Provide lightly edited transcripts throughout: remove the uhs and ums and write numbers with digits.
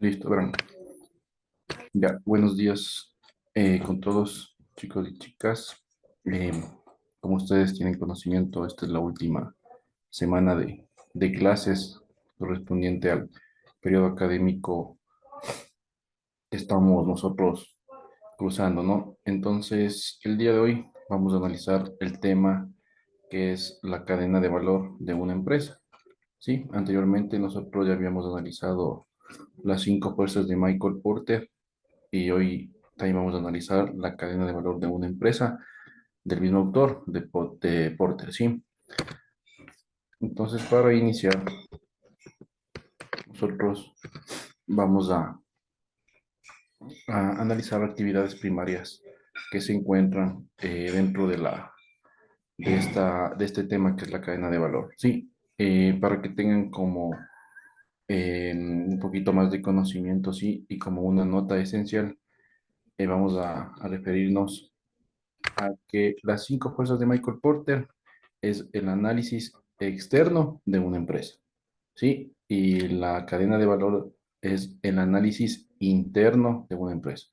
Listo, verán. Ya, buenos días con todos, chicos y chicas. Eh, Como ustedes tienen conocimiento, esta es la última semana de clases correspondiente al periodo académico que estamos nosotros cruzando, ¿no? Entonces, el día de hoy vamos a analizar el tema que es la cadena de valor de una empresa. Sí, anteriormente nosotros ya habíamos analizado las cinco fuerzas de Michael Porter y hoy también vamos a analizar la cadena de valor de una empresa del mismo autor, de Porter, ¿sí? Entonces, para iniciar, nosotros vamos a analizar actividades primarias que se encuentran dentro de este tema que es la cadena de valor, ¿sí? Para que tengan como un poquito más de conocimiento, ¿sí? Y como una nota esencial, vamos a referirnos a que las cinco fuerzas de Michael Porter es el análisis externo de una empresa, ¿sí? Y la cadena de valor es el análisis interno de una empresa,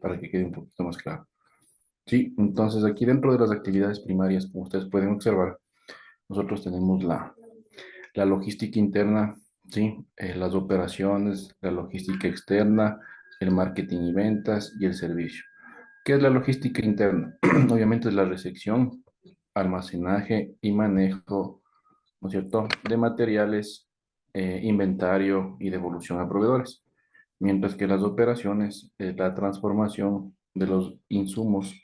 para que quede un poquito más claro. Sí, entonces aquí dentro de las actividades primarias, como ustedes pueden observar, nosotros tenemos la logística interna, ¿sí? Las operaciones, la logística externa, el marketing y ventas y el servicio. ¿Qué es la logística interna? Obviamente es la recepción, almacenaje y manejo, ¿no es cierto?, de materiales, inventario y devolución a proveedores. Mientras que las operaciones es la transformación de los insumos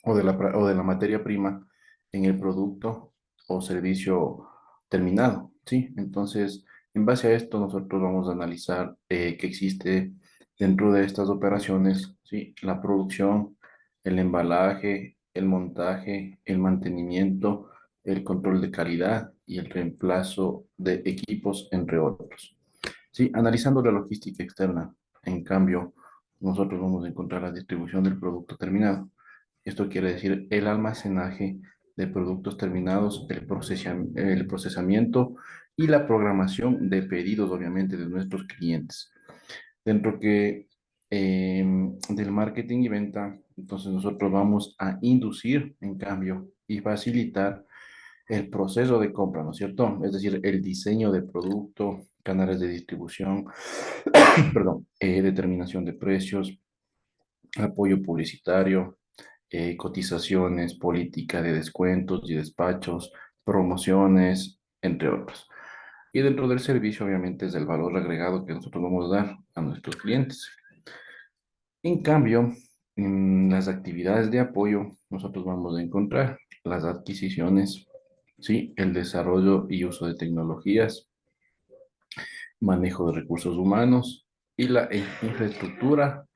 o de la materia prima en el producto o servicio terminado, ¿sí? Entonces, en base a esto, nosotros vamos a analizar qué existe dentro de estas operaciones, ¿sí? La producción, el embalaje, el montaje, el mantenimiento, el control de calidad y el reemplazo de equipos, entre otros. Sí, analizando la logística externa, en cambio, nosotros vamos a encontrar la distribución del producto terminado. Esto quiere decir el almacenaje de productos terminados, el procesamiento y la programación de pedidos, obviamente, de nuestros clientes. Dentro del marketing y venta, entonces nosotros vamos a inducir, en cambio, y facilitar el proceso de compra, ¿no es cierto? Es decir, el diseño de producto, canales de distribución, perdón, determinación de precios, apoyo publicitario, cotizaciones, política de descuentos y despachos, promociones, entre otros. Y dentro del servicio, obviamente, es el valor agregado que nosotros vamos a dar a nuestros clientes. En cambio, en las actividades de apoyo, nosotros vamos a encontrar las adquisiciones, ¿sí? El desarrollo y uso de tecnologías, manejo de recursos humanos y la infraestructura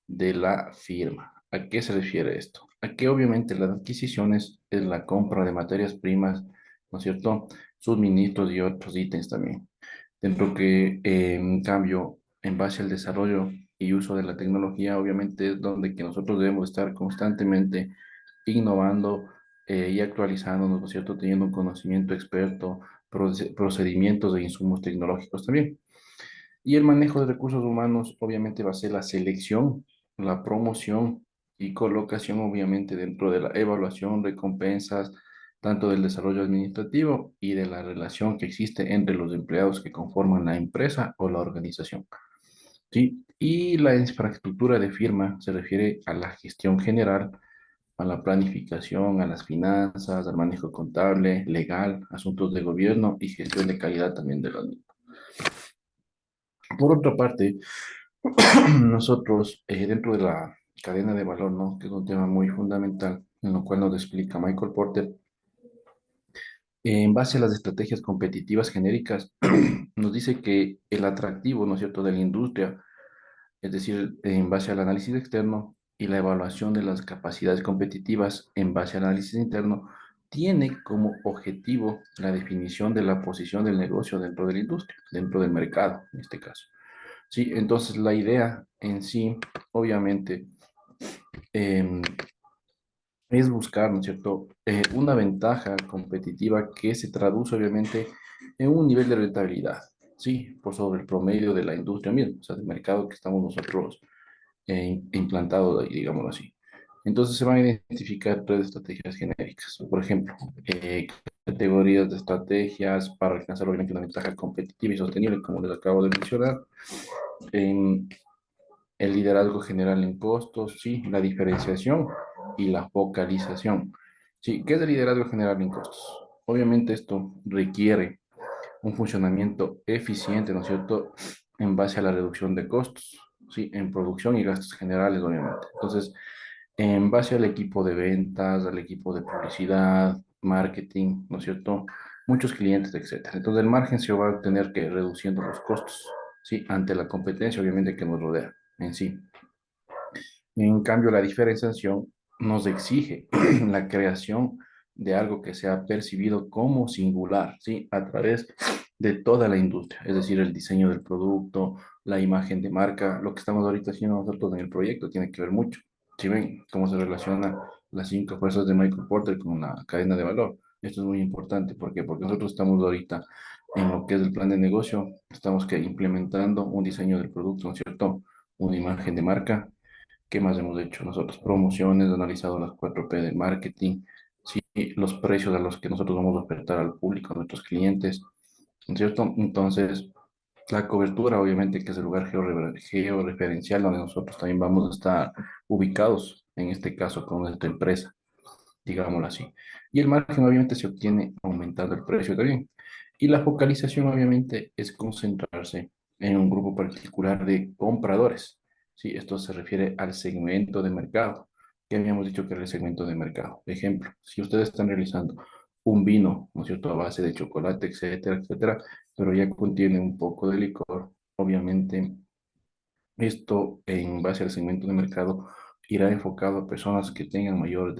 de la firma. ¿A qué se refiere esto? A que obviamente las adquisiciones es la compra de materias primas, ¿no es cierto? Suministros y otros ítems también. Dentro que, en cambio, en base al desarrollo y uso de la tecnología, obviamente es donde que nosotros debemos estar constantemente innovando y actualizándonos, ¿no es cierto? Teniendo un conocimiento experto, procedimientos e insumos tecnológicos también. Y el manejo de recursos humanos obviamente va a ser la selección, la promoción y colocación obviamente dentro de la evaluación, recompensas, tanto del desarrollo administrativo y de la relación que existe entre los empleados que conforman la empresa o la organización. ¿Sí? Y la infraestructura de firma se refiere a la gestión general, a la planificación, a las finanzas, al manejo contable, legal, asuntos de gobierno y gestión de calidad también de los mismos. Por otra parte, nosotros, dentro de la cadena de valor, ¿no? Que es un tema muy fundamental, en lo cual nos explica Michael Porter, en base a las estrategias competitivas genéricas, nos dice que el atractivo, ¿no es cierto?, de la industria, es decir, en base al análisis externo y la evaluación de las capacidades competitivas en base al análisis interno, tiene como objetivo la definición de la posición del negocio dentro de la industria, dentro del mercado, en este caso. Sí, entonces la idea en sí, obviamente, em, es buscar, ¿no es cierto?, una ventaja competitiva que se traduce obviamente en un nivel de rentabilidad. sí, por sobre el promedio de la industria misma, o sea, del mercado que estamos nosotros implantados ahí, digámoslo así. Entonces se van a identificar tres estrategias genéricas. Por ejemplo, categorías de estrategias para alcanzar obviamente una ventaja competitiva y sostenible, como les acabo de mencionar. En el liderazgo general en costos, sí, la diferenciación y la focalización. Sí, ¿qué es el liderazgo general en costos? Obviamente esto requiere un funcionamiento eficiente, ¿no es cierto?, en base a la reducción de costos, ¿sí? En producción y gastos generales, obviamente. Entonces, en base al equipo de ventas, al equipo de publicidad, marketing, ¿no es cierto? Muchos clientes, etcétera. Entonces, el margen se va a tener que ir reduciendo los costos, ¿sí? Ante la competencia, obviamente, que nos rodea en sí. En cambio, la diferenciación nos exige la creación de algo que sea percibido como singular, ¿sí? A través de toda la industria, es decir, el diseño del producto, la imagen de marca, lo que estamos ahorita haciendo nosotros en el proyecto tiene que ver mucho. Si ven cómo se relaciona las cinco fuerzas de Michael Porter con la cadena de valor. Esto es muy importante. ¿Por qué? Porque nosotros estamos ahorita en lo que es el plan de negocio, estamos que implementando un diseño del producto, ¿no es cierto? Una imagen de marca. ¿Qué más hemos hecho nosotros? Promociones, analizado las 4P de marketing, sí, los precios a los que nosotros vamos a ofertar al público, a nuestros clientes, ¿no es cierto? Entonces, la cobertura, obviamente, que es el lugar georreferencial donde nosotros también vamos a estar ubicados, en este caso con nuestra empresa, digámoslo así. Y el margen, obviamente, se obtiene aumentando el precio también. Y la focalización, obviamente, es concentrarse en un grupo particular de compradores. Sí, esto se refiere al segmento de mercado. Que habíamos dicho que era el segmento de mercado. Ejemplo, si ustedes están realizando un vino, ¿no es cierto?, a base de chocolate, etcétera, etcétera, pero ya contiene un poco de licor, obviamente esto, en base al segmento de mercado, irá enfocado a personas que tengan mayor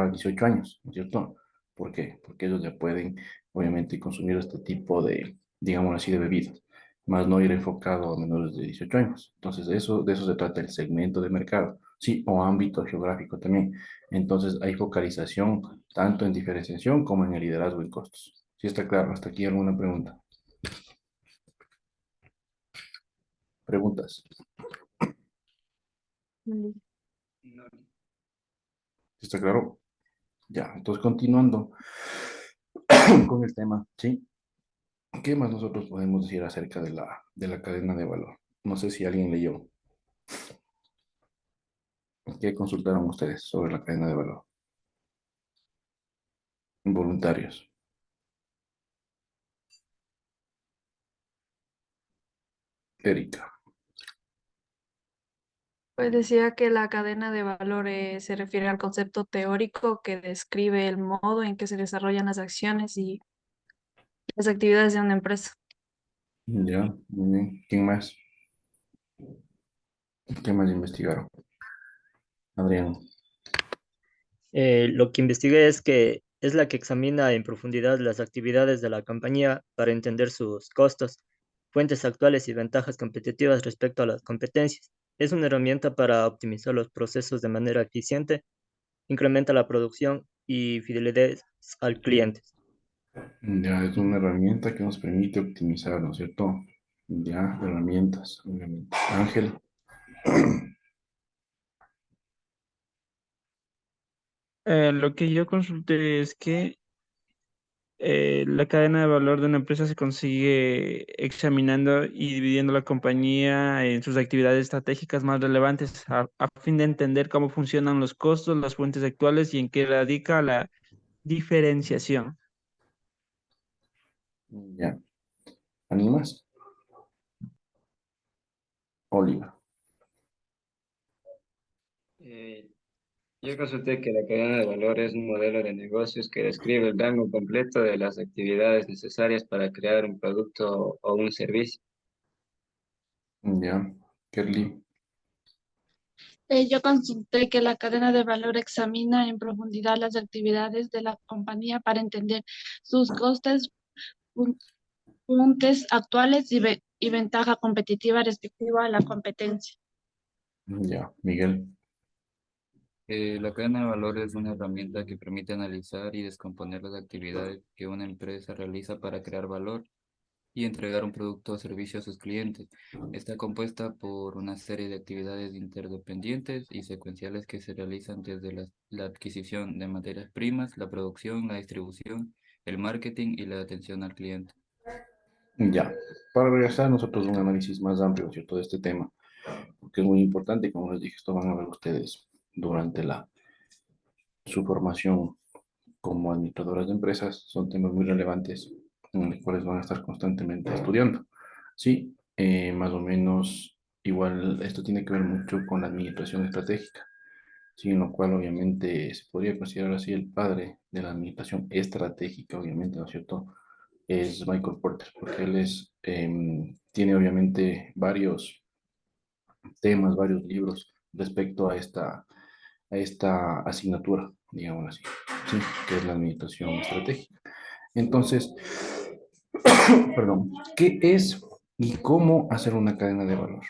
a 18 años, ¿no es cierto? ¿Por qué? Porque ellos ya pueden, obviamente, consumir este tipo de, digamos así, de bebidas, más no ir enfocado a menores de 18 años. Entonces, de eso se trata el segmento de mercado, sí, o ámbito geográfico también. Entonces, hay focalización tanto en diferenciación como en el liderazgo en costos. ¿Sí está claro? ¿Hasta aquí alguna pregunta? ¿Preguntas? Mm. ¿Sí está claro? Ya, entonces continuando con el tema, ¿sí? ¿Qué más nosotros podemos decir acerca de la cadena de valor? No sé si alguien leyó. ¿Qué consultaron ustedes sobre la cadena de valor? Voluntarios. Erika. Pues decía que la cadena de valores se refiere al concepto teórico que describe el modo en que se desarrollan las acciones y las actividades de una empresa. Ya, muy bien. ¿Quién más? ¿Qué más investigaron? Adrián. Lo que investigué es que es la que examina en profundidad las actividades de la compañía para entender sus costos, fuentes actuales y ventajas competitivas respecto a las competencias. Es una herramienta para optimizar los procesos de manera eficiente, incrementa la producción y fidelidad al cliente. Ya, es una herramienta que nos permite optimizar, ¿no es cierto? Ya, herramientas, obviamente. Ángel. Lo que yo consulté es que la cadena de valor de una empresa se consigue examinando y dividiendo la compañía en sus actividades estratégicas más relevantes a fin de entender cómo funcionan los costos, las fuentes actuales y en qué radica la diferenciación. Ya. ¿Animas? Oliva. Eh, yo consulté que la cadena de valor es un modelo de negocios que describe el rango completo de las actividades necesarias para crear un producto o un servicio. Ya. Kerly. Yo consulté que la cadena de valor examina en profundidad las actividades de la compañía para entender sus costes, fun- fuentes actuales y ventaja competitiva respectiva a la competencia. Ya. Miguel. La cadena de valor es una herramienta que permite analizar y descomponer las actividades que una empresa realiza para crear valor y entregar un producto o servicio a sus clientes. Está compuesta por una serie de actividades interdependientes y secuenciales que se realizan desde la adquisición de materias primas, la producción, la distribución, el marketing y la atención al cliente. Ya, para regresar nosotros a un análisis más amplio, ¿no es cierto?, de este tema, porque es muy importante y como les dije, esto van a ver ustedes durante su formación como administradoras de empresas, son temas muy relevantes en los cuales van a estar constantemente estudiando. Sí, más o menos igual esto tiene que ver mucho con la administración estratégica, sí, en lo cual obviamente se podría considerar así el padre de la administración estratégica, obviamente, ¿no es cierto? Es Michael Porter, porque él tiene obviamente varios temas, varios libros respecto a esta asignatura, digamos así, sí, que es la administración estratégica. Entonces, perdón, ¿qué es y cómo hacer una cadena de valor?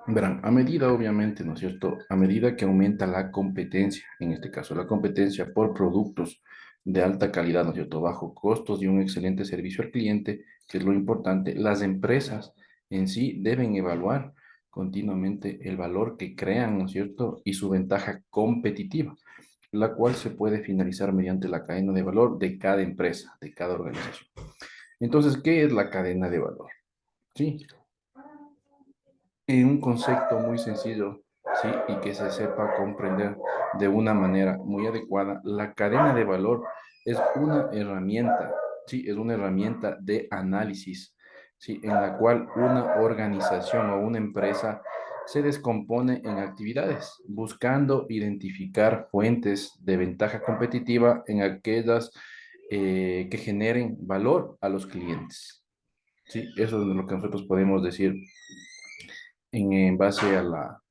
Verán, a medida, obviamente, ¿no es cierto? A medida que aumenta la competencia, en este caso, la competencia por productos de alta calidad, ¿no es cierto? Bajo costos y un excelente servicio al cliente, que es lo importante, las empresas en sí deben evaluar continuamente el valor que crean, ¿no es cierto? Y su ventaja competitiva, la cual se puede finalizar mediante la cadena de valor de cada empresa, de cada organización. Entonces, ¿qué es la cadena de valor? Sí, en un concepto muy sencillo, ¿sí? Y que se sepa comprender de una manera muy adecuada, la cadena de valor es una herramienta, ¿sí? Es una herramienta de análisis, ¿sí? En la cual una organización o una empresa se descompone en actividades, buscando identificar fuentes de ventaja competitiva en aquellas que generen valor a los clientes. Sí, eso es lo que nosotros podemos decir en base a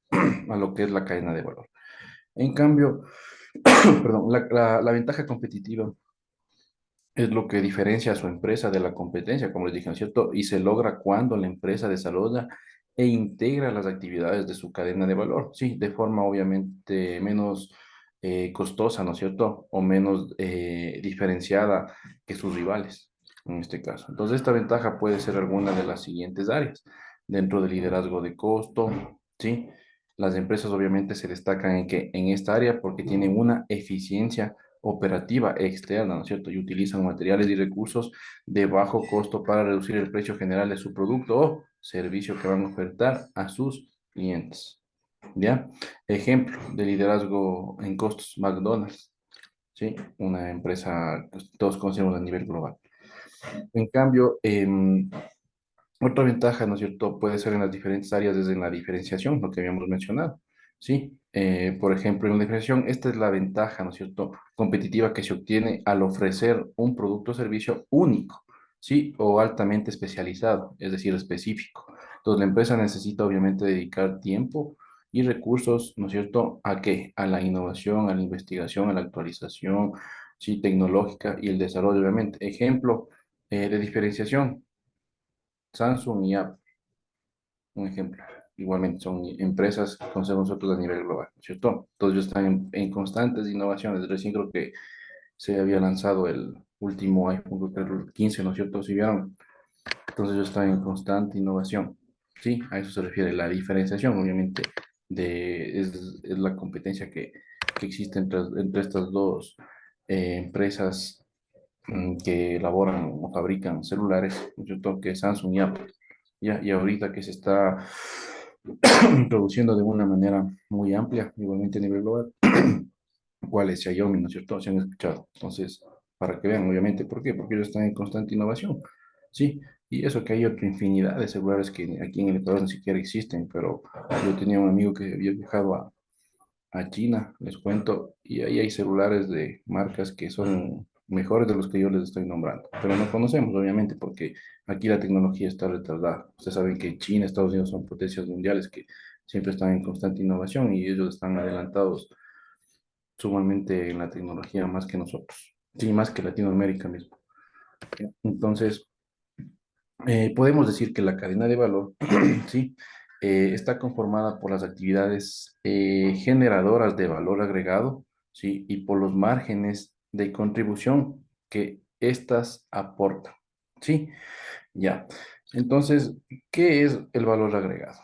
a lo que es la cadena de valor. En cambio, perdón, la ventaja competitiva es lo que diferencia a su empresa de la competencia, como les dije, ¿no es cierto? Y se logra cuando la empresa desarrolla e integra las actividades de su cadena de valor, sí, de forma obviamente menos costosa, ¿no es cierto? O menos diferenciada que sus rivales, en este caso. Entonces, esta ventaja puede ser alguna de las siguientes áreas. Dentro del liderazgo de costo, ¿sí? Las empresas obviamente se destacan en esta área porque tienen una eficiencia operativa externa, ¿no es cierto? Y utilizan materiales y recursos de bajo costo para reducir el precio general de su producto o servicio que van a ofertar a sus clientes. ¿Ya? Ejemplo de liderazgo en costos, McDonald's, ¿sí? Una empresa que todos conocemos a nivel global. En cambio, otra ventaja, ¿no es cierto?, puede ser en las diferentes áreas desde la diferenciación, lo que habíamos mencionado. Sí, por ejemplo, en la diferenciación, esta es la ventaja, ¿no es cierto?, competitiva que se obtiene al ofrecer un producto o servicio único, ¿sí? O altamente especializado, es decir, específico. Entonces, la empresa necesita obviamente dedicar tiempo y recursos, ¿no es cierto?, ¿a qué? A la innovación, a la investigación, a la actualización, sí, tecnológica y el desarrollo, obviamente. Ejemplo de diferenciación, Samsung y Apple, un ejemplo. Igualmente son empresas que conocemos nosotros a nivel global, ¿no es cierto? Todos ellos están en constantes innovaciones. Recién creo que se había lanzado el último iPhone, creo que el 15, ¿no es cierto? Si vieron, entonces ellos están en constante innovación. Sí, a eso se refiere la diferenciación, obviamente, es la competencia que existe entre estas dos empresas que elaboran o fabrican celulares, ¿no es cierto? Que es Samsung y Apple. Ya, y ahorita que se está introduciendo de una manera muy amplia, igualmente a nivel global, cuál es Xiaomi, ¿no es cierto? Se han escuchado. Entonces, para que vean, obviamente, ¿por qué? Porque ellos están en constante innovación. Sí, y eso que hay otra infinidad de celulares que aquí en el Ecuador ni siquiera existen, pero yo tenía un amigo que había viajado a China, les cuento, y ahí hay celulares de marcas que son mejores de los que yo les estoy nombrando, pero no conocemos, obviamente, porque aquí la tecnología está retardada. Ustedes saben que China, Estados Unidos son potencias mundiales que siempre están en constante innovación y ellos están adelantados sumamente en la tecnología más que nosotros, sí, más que Latinoamérica mismo. Entonces, podemos decir que la cadena de valor, sí, está conformada por las actividades generadoras de valor agregado, sí, y por los márgenes de contribución que éstas aportan, sí. Ya. Entonces, ¿qué es el valor agregado?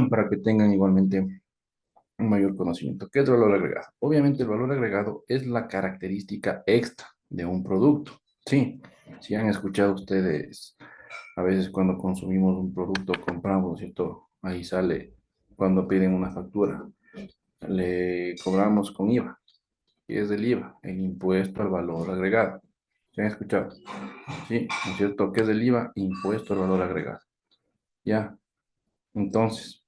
Para que tengan igualmente un mayor conocimiento. ¿Qué es el valor agregado? Obviamente el valor agregado es la característica extra de un producto. Sí, si han escuchado ustedes, a veces cuando consumimos un producto, compramos, ¿cierto? Ahí sale cuando piden una factura, le cobramos con IVA. ¿Qué es el IVA? El impuesto al valor agregado. ¿Se han escuchado? Sí, ¿no es cierto? ¿Qué es el IVA? Impuesto al valor agregado. Ya, entonces,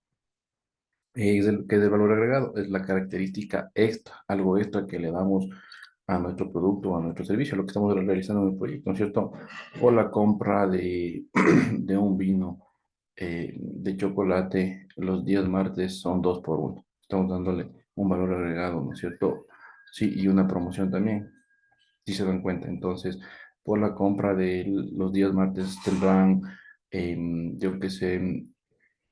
¿qué es el valor agregado? Es la característica extra, algo extra que le damos a nuestro producto o a nuestro servicio, lo que estamos realizando en el proyecto, ¿no es cierto? O la compra de, de un vino de chocolate los días martes son 2 por 1. Estamos dándole un valor agregado, ¿no es cierto? Sí, y una promoción también, si se dan cuenta. Entonces, por la compra de los días martes tendrán, yo que sé,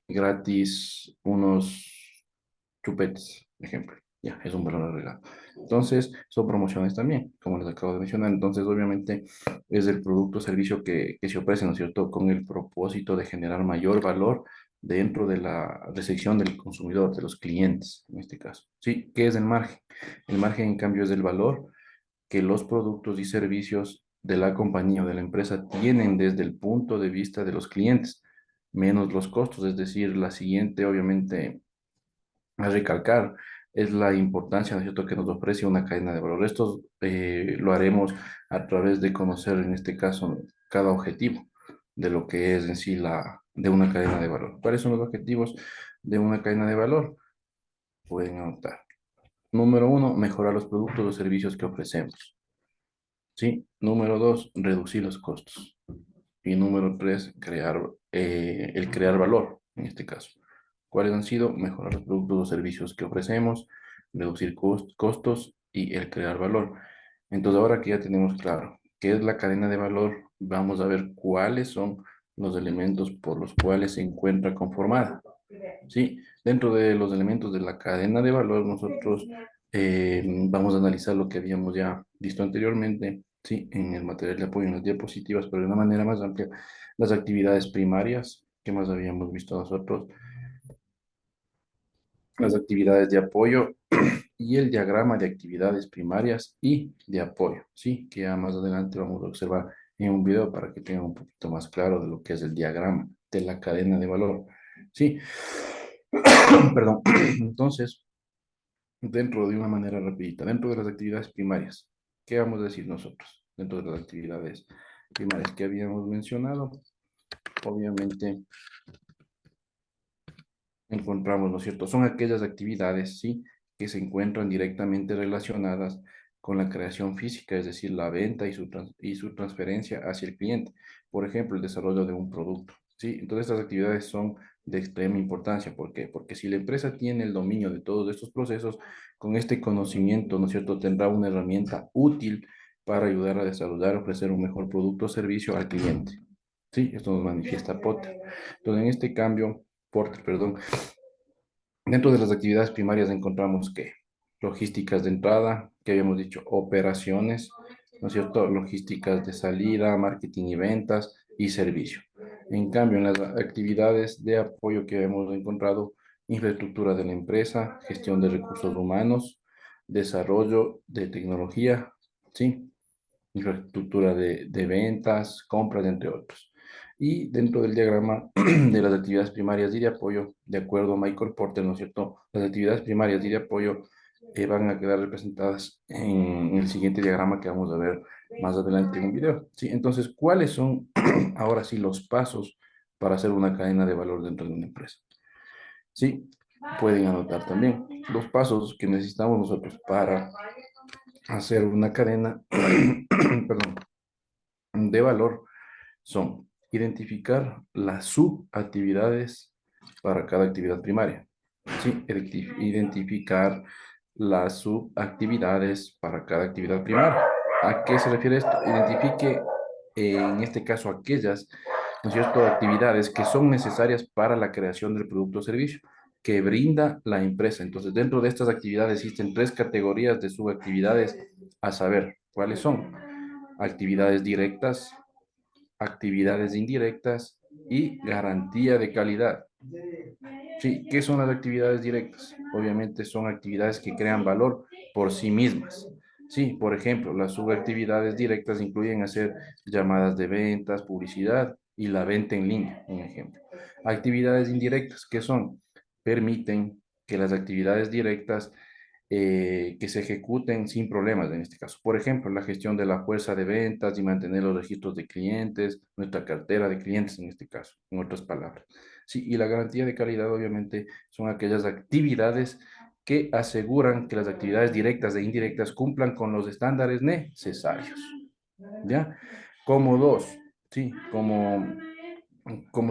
gratis unos chupetes, por ejemplo. Ya, es un valor agregado. Entonces, son promociones también, como les acabo de mencionar. Entonces, obviamente, es el producto o servicio que se ofrece, ¿no es cierto?, con el propósito de generar mayor valor dentro de la recepción del consumidor, de los clientes, en este caso. Sí, ¿qué es el margen? El margen, en cambio, es el valor que los productos y servicios de la compañía o de la empresa tienen desde el punto de vista de los clientes, menos los costos. Es decir, la siguiente, obviamente, a recalcar es la importancia, ¿no es cierto?, que nos ofrece una cadena de valor. Esto lo haremos a través de conocer, en este caso, cada objetivo de lo que es en sí de una cadena de valor. ¿Cuáles son los objetivos de una cadena de valor? Pueden anotar. Número uno, mejorar los productos o servicios que ofrecemos. ¿Sí? Número dos, reducir los costos. Y número tres, el crear valor, en este caso. ¿Cuáles han sido? Mejorar los productos o servicios que ofrecemos, reducir costos y el crear valor. Entonces, ahora que ya tenemos claro qué es la cadena de valor, vamos a ver cuáles son los elementos por los cuales se encuentra conformada. Sí, dentro de los elementos de la cadena de valor, nosotros vamos a analizar lo que habíamos ya visto anteriormente, sí, en el material de apoyo, en las diapositivas, pero de una manera más amplia, las actividades primarias que más habíamos visto nosotros, las actividades de apoyo y el diagrama de actividades primarias y de apoyo, sí, que ya más adelante vamos a observar en un video para que tengan un poquito más claro de lo que es el diagrama de la cadena de valor, sí. Perdón. Entonces, dentro de una manera rapidita, dentro de las actividades primarias, ¿qué vamos a decir nosotros? Dentro de las actividades primarias que habíamos mencionado, obviamente encontramos, ¿no es cierto? Son aquellas actividades, ¿sí?, que se encuentran directamente relacionadas con la creación física, es decir, la venta y su transferencia hacia el cliente. Por ejemplo, el desarrollo de un producto, ¿sí? Entonces, estas actividades son de extrema importancia. ¿Por qué? Porque si la empresa tiene el dominio de todos estos procesos, con este conocimiento, ¿no es cierto?, tendrá una herramienta útil para ayudar a desarrollar, ofrecer un mejor producto o servicio al cliente. Sí, esto nos manifiesta Potter. Entonces, en este cambio, Porter, perdón, dentro de las actividades primarias encontramos que logísticas de entrada, que habíamos dicho, operaciones, ¿no es cierto? Logísticas de salida, marketing y ventas y servicio. En cambio, en las actividades de apoyo que hemos encontrado, infraestructura de la empresa, gestión de recursos humanos, desarrollo de tecnología, ¿sí? Infraestructura de ventas, compras, entre otros. Y dentro del diagrama de las actividades primarias y de apoyo, de acuerdo a Michael Porter, ¿no es cierto? Las actividades primarias y de apoyo van a quedar representadas en el siguiente diagrama que vamos a ver más adelante en un video. ¿Sí? Entonces, ¿cuáles son ahora sí los pasos para hacer una cadena de valor dentro de una empresa? Sí, pueden anotar también los pasos que necesitamos nosotros para hacer una cadena, perdón, de valor son identificar las subactividades para cada actividad primaria. Sí, identificar las subactividades para cada actividad primaria. ¿A qué se refiere esto? Identifique, en este caso, aquellas, ¿no es cierto?, actividades que son necesarias para la creación del producto o servicio que brinda la empresa. Entonces, dentro de estas actividades existen tres categorías de subactividades, a saber, ¿cuáles son? Actividades directas, actividades indirectas y garantía de calidad. Sí, ¿qué son las actividades directas? Obviamente son actividades que crean valor por sí mismas. Sí, por ejemplo, las subactividades directas incluyen hacer llamadas de ventas, publicidad y la venta en línea, un ejemplo. Actividades indirectas, ¿qué son? Permiten que las actividades directas que se ejecuten sin problemas en este caso. Por ejemplo, la gestión de la fuerza de ventas y mantener los registros de clientes, nuestra cartera de clientes en este caso, en otras palabras. Sí, y la garantía de calidad obviamente son aquellas actividades que aseguran que las actividades directas e indirectas cumplan con los estándares necesarios. ¿Ya? Como dos, sí, como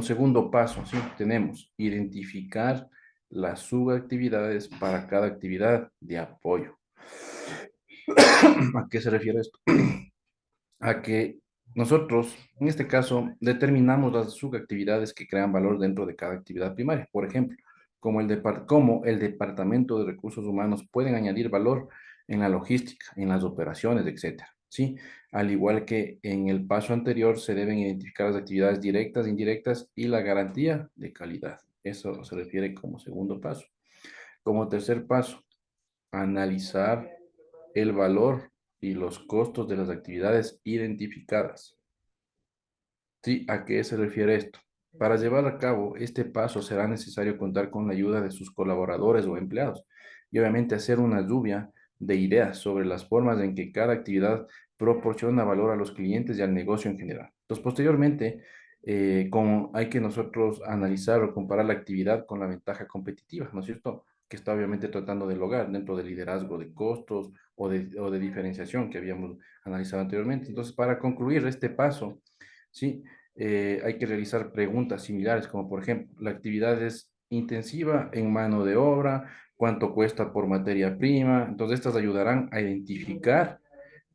segundo paso, sí, tenemos identificar las subactividades para cada actividad de apoyo. ¿A qué se refiere esto? A que nosotros, en este caso, determinamos las subactividades que crean valor dentro de cada actividad primaria. Por ejemplo, cómo el Departamento de Recursos Humanos pueden añadir valor en la logística, en las operaciones, etcétera. ¿Sí? Al igual que en el paso anterior, se deben identificar las actividades directas, indirectas y la garantía de calidad. Eso se refiere como segundo paso. Como tercer paso, analizar el valor y los costos de las actividades identificadas. ¿Sí? ¿A qué se refiere esto? Para llevar a cabo este paso será necesario contar con la ayuda de sus colaboradores o empleados y obviamente hacer una lluvia de ideas sobre las formas en que cada actividad proporciona valor a los clientes y al negocio en general. Entonces, posteriormente, hay que nosotros analizar o comparar la actividad con la ventaja competitiva, ¿no es cierto? Que está obviamente tratando de lograr dentro del liderazgo de costos o de diferenciación que habíamos analizado anteriormente. Entonces, para concluir este paso, ¿sí? Hay que realizar preguntas similares, como por ejemplo, ¿la actividad es intensiva en mano de obra? ¿Cuánto cuesta por materia prima? Entonces, estas ayudarán a identificar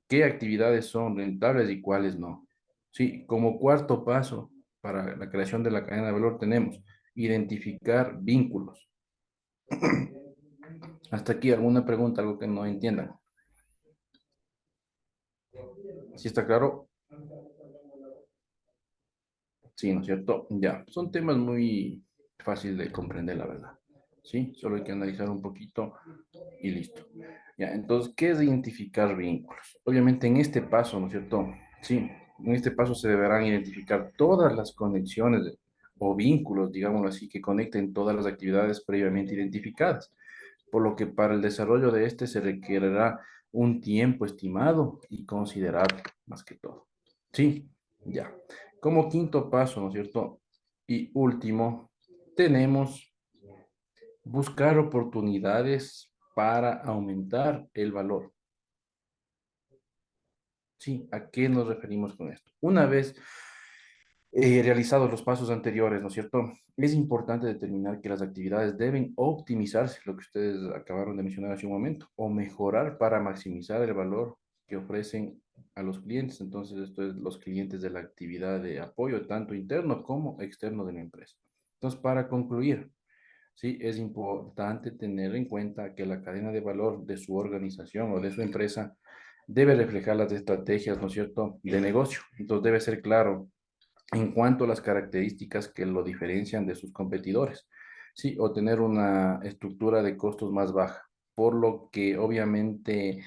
qué actividades son rentables y cuáles no. Sí, como cuarto paso para la creación de la cadena de valor tenemos identificar vínculos. Hasta aquí, ¿alguna pregunta, algo que no entiendan? ¿Sí está claro? Sí, ¿no es cierto? Ya, son temas muy fáciles de comprender, la verdad. Sí, solo hay que analizar un poquito y listo. Ya, entonces, ¿qué es identificar vínculos? Obviamente en este paso, ¿no es cierto? Sí, en este paso se deberán identificar todas las conexiones o vínculos, digámoslo así, que conecten todas las actividades previamente identificadas, por lo que para el desarrollo de este se requerirá un tiempo estimado y considerable, más que todo. Sí, ya. Como quinto paso, ¿no es cierto? Y último, tenemos buscar oportunidades para aumentar el valor. Sí, ¿a qué nos referimos con esto? Una vez realizados los pasos anteriores, ¿no es cierto? Es importante determinar que las actividades deben optimizarse, lo que ustedes acabaron de mencionar hace un momento, o mejorar para maximizar el valor que ofrecen a los clientes. Entonces, esto es los clientes de la actividad de apoyo, tanto interno como externo de la empresa. Entonces, para concluir, sí, es importante tener en cuenta que la cadena de valor de su organización o de su empresa debe reflejar las estrategias, ¿no es cierto?, de negocio. Entonces, debe ser claro en cuanto a las características que lo diferencian de sus competidores, ¿sí? O tener una estructura de costos más baja, por lo que obviamente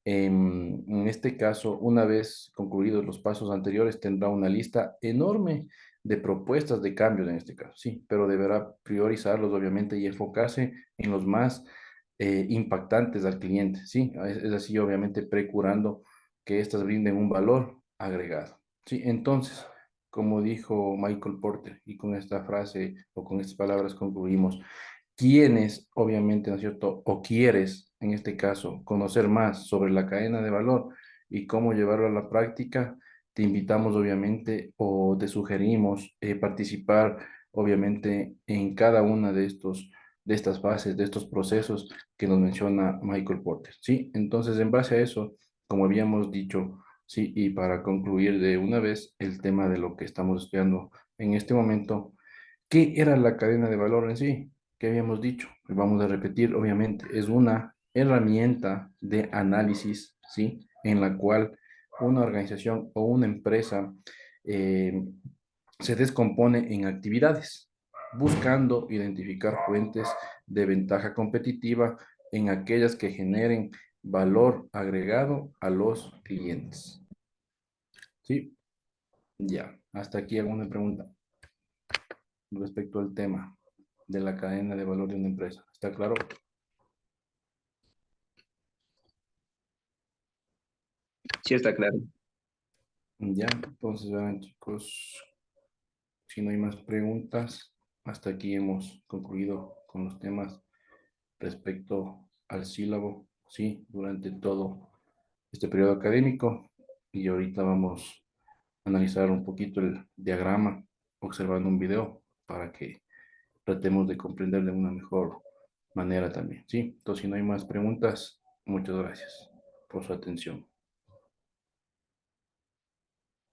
en este caso, una vez concluidos los pasos anteriores, tendrá una lista enorme de propuestas de cambio en este caso, sí, pero deberá priorizarlos obviamente y enfocarse en los más impactantes al cliente, sí, es así obviamente procurando que éstas brinden un valor agregado, sí, entonces como dijo Michael Porter, y con esta frase o con estas palabras concluimos, quienes, obviamente, ¿no es cierto?, o quieres, en este caso, conocer más sobre la cadena de valor y cómo llevarlo a la práctica, te invitamos, obviamente, o te sugerimos participar, obviamente, en cada una de estas fases, de estos procesos que nos menciona Michael Porter, ¿sí? Entonces, en base a eso, como habíamos dicho, sí, y para concluir de una vez el tema de lo que estamos estudiando en este momento, ¿qué era la cadena de valor en sí? ¿Qué habíamos dicho? Pues vamos a repetir, obviamente, es una herramienta de análisis, ¿sí? En la cual una organización o una empresa se descompone en actividades, buscando identificar fuentes de ventaja competitiva en aquellas que generen valor agregado a los clientes. ¿Sí? Ya, hasta aquí alguna pregunta respecto al tema de la cadena de valor de una empresa. ¿Está claro? Sí, está claro. Ya, entonces, vean, chicos, si no hay más preguntas, hasta aquí hemos concluido con los temas respecto al sílabo, sí, durante todo este periodo académico. Y ahorita vamos a analizar un poquito el diagrama observando un video para que tratemos de comprender de una mejor manera también, ¿sí? Entonces, si no hay más preguntas, muchas gracias por su atención.